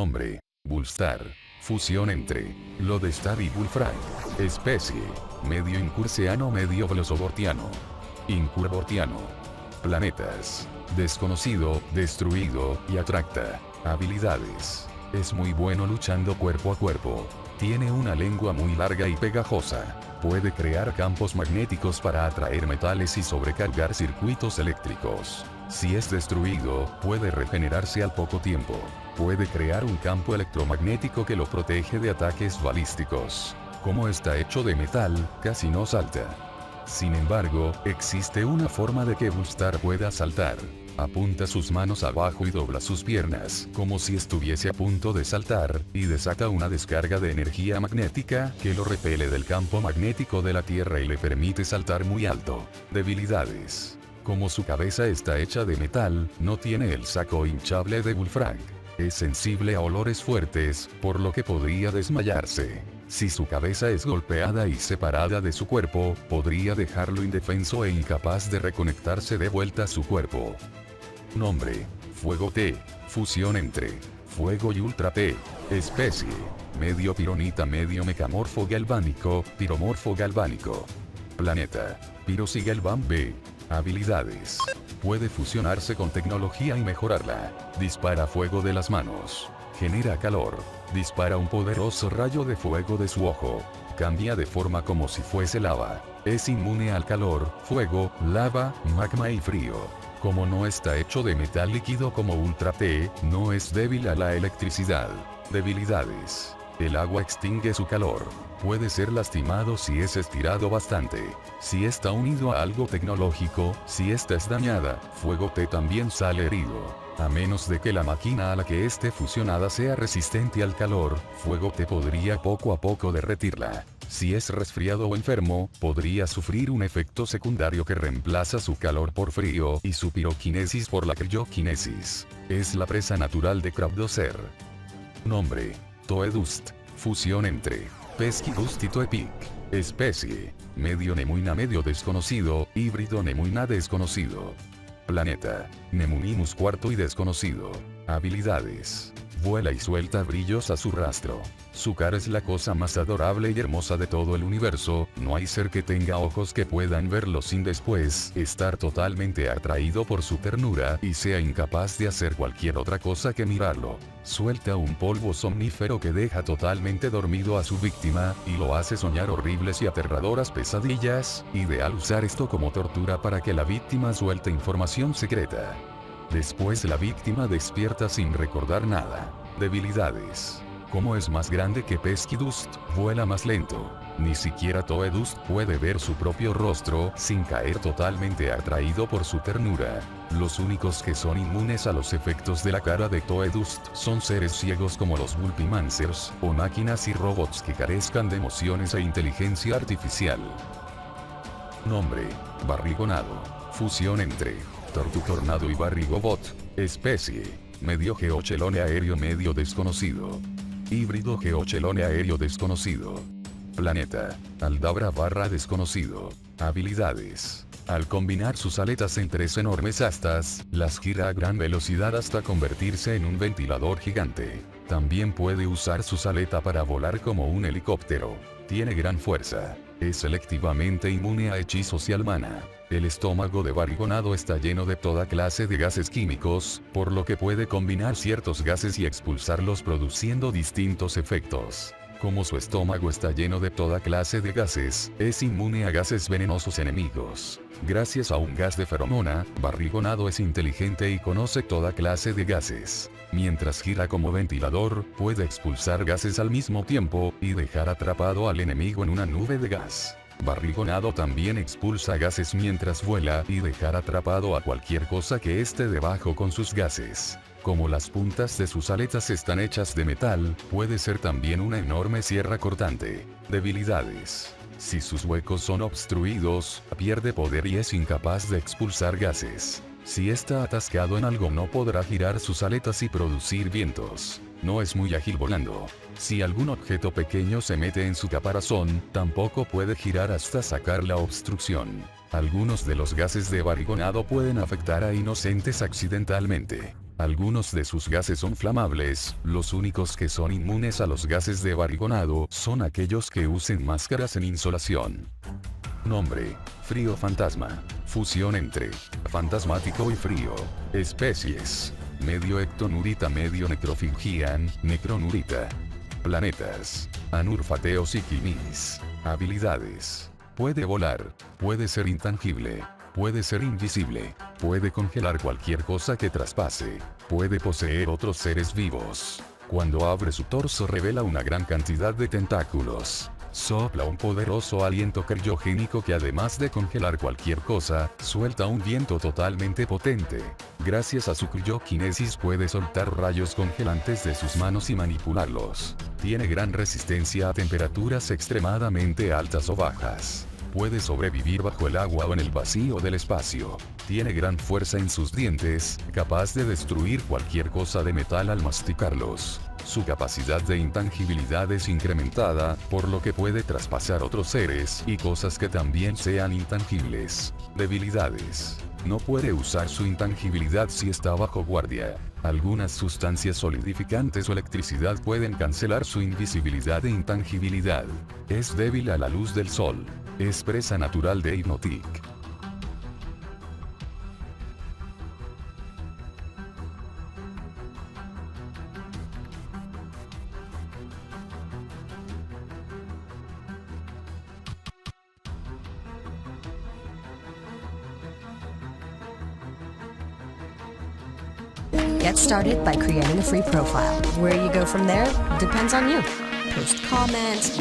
Nombre: Bullstar. Fusión entre Lodestar y Bullfrog. Especie: medio incurseano medio velosobortiano. Incurbortiano. Planetas: desconocido, destruido y atracta. Habilidades: es muy bueno luchando cuerpo a cuerpo. Tiene una lengua muy larga y pegajosa. Puede crear campos magnéticos para atraer metales y sobrecargar circuitos eléctricos. Si es destruido, puede regenerarse al poco tiempo. Puede crear un campo electromagnético que lo protege de ataques balísticos. Como está hecho de metal, casi no salta. Sin embargo, existe una forma de que Bullstar pueda saltar. Apunta sus manos abajo y dobla sus piernas, como si estuviese a punto de saltar, y desata una descarga de energía magnética, que lo repele del campo magnético de la Tierra y le permite saltar muy alto. Debilidades: como su cabeza está hecha de metal, no tiene el saco hinchable de Bullfrog. Es sensible a olores fuertes, por lo que podría desmayarse. Si su cabeza es golpeada y separada de su cuerpo, podría dejarlo indefenso e incapaz de reconectarse de vuelta a su cuerpo. Nombre: Fuego T. Fusión entre Fuego y Ultra T. Especie: medio pironita medio mecamorfo galvánico, piromorfo galvánico. Planeta: Pirosigalvan B. Habilidades: puede fusionarse con tecnología y mejorarla. Dispara fuego de las manos. Genera calor. Dispara un poderoso rayo de fuego de su ojo. Cambia de forma como si fuese lava. Es inmune al calor, fuego, lava, magma y frío. Como no está hecho de metal líquido como Ultra T, no es débil a la electricidad. Debilidades: el agua extingue su calor. Puede ser lastimado si es estirado bastante. Si está unido a algo tecnológico, si esta es dañada, Fuego T también sale herido. A menos de que la máquina a la que esté fusionada sea resistente al calor, Fuego T podría poco a poco derretirla. Si es resfriado o enfermo, podría sufrir un efecto secundario que reemplaza su calor por frío y su piroquinesis por la crioquinesis. Es la presa natural de Krabdozer. Nombre: Toedust. Fusión entre Pesquidust y Toepic. Especie: medio Nemuina medio desconocido, híbrido Nemuina desconocido. Planeta: Nemunimus cuarto y desconocido. Habilidades: vuela y suelta brillos a su rastro. Su cara es la cosa más adorable y hermosa de todo el universo, no hay ser que tenga ojos que puedan verlo sin después estar totalmente atraído por su ternura y sea incapaz de hacer cualquier otra cosa que mirarlo. Suelta un polvo somnífero que deja totalmente dormido a su víctima, y lo hace soñar horribles y aterradoras pesadillas, ideal usar esto como tortura para que la víctima suelte información secreta. Después la víctima despierta sin recordar nada. Debilidades: como es más grande que Pesquidust, vuela más lento. Ni siquiera Toedust puede ver su propio rostro sin caer totalmente atraído por su ternura. Los únicos que son inmunes a los efectos de la cara de Toedust son seres ciegos como los Vulpimancers, o máquinas y robots que carezcan de emociones e inteligencia artificial. Nombre: Barrigonado. Fusión entre Tortutornado y Barrigobot. Especie: medio geochelone aéreo medio desconocido. Híbrido geochelone aéreo desconocido. Planeta: Aldabra barra desconocido. Habilidades: al combinar sus aletas en 3 enormes astas, las gira a gran velocidad hasta convertirse en un ventilador gigante. También puede usar sus aletas para volar como un helicóptero. Tiene gran fuerza. Es selectivamente inmune a hechizos y al mana. El estómago de Barrigonado está lleno de toda clase de gases químicos, por lo que puede combinar ciertos gases y expulsarlos produciendo distintos efectos. Como su estómago está lleno de toda clase de gases, es inmune a gases venenosos enemigos. Gracias a un gas de feromona, Barrigonado es inteligente y conoce toda clase de gases. Mientras gira como ventilador, puede expulsar gases al mismo tiempo, y dejar atrapado al enemigo en una nube de gas. Barrigonado también expulsa gases mientras vuela y dejar atrapado a cualquier cosa que esté debajo con sus gases. Como las puntas de sus aletas están hechas de metal, puede ser también una enorme sierra cortante. Debilidades: si sus huecos son obstruidos, pierde poder y es incapaz de expulsar gases. Si está atascado en algo no podrá girar sus aletas y producir vientos. No es muy ágil volando. Si algún objeto pequeño se mete en su caparazón, tampoco puede girar hasta sacar la obstrucción. Algunos de los gases de Barrigonado pueden afectar a inocentes accidentalmente. Algunos de sus gases son flamables, los únicos que son inmunes a los gases de barigonado son aquellos que usen máscaras en insolación. Nombre: frío fantasma. Fusión entre fantasmático y frío. Especies: medio ectonurita, medio necrofingian, necronurita. Planetas: Anurfateos y Quimis. Habilidades: puede volar, puede ser intangible, puede ser invisible, puede congelar cualquier cosa que traspase, puede poseer otros seres vivos. Cuando abre su torso revela una gran cantidad de tentáculos. Sopla un poderoso aliento criogénico que además de congelar cualquier cosa, suelta un viento totalmente potente. Gracias a su crioquinesis puede soltar rayos congelantes de sus manos y manipularlos. Tiene gran resistencia a temperaturas extremadamente altas o bajas. Puede sobrevivir bajo el agua o en el vacío del espacio. Tiene gran fuerza en sus dientes, capaz de destruir cualquier cosa de metal al masticarlos. Su capacidad de intangibilidad es incrementada, por lo que puede traspasar otros seres y cosas que también sean intangibles. Debilidades: no puede usar su intangibilidad si está bajo guardia. Algunas sustancias solidificantes o electricidad pueden cancelar su invisibilidad e intangibilidad. Es débil a la luz del sol. Es presa natural de Hypnotic. Get started by creating a free profile. Where you go from there depends on you. Post comments,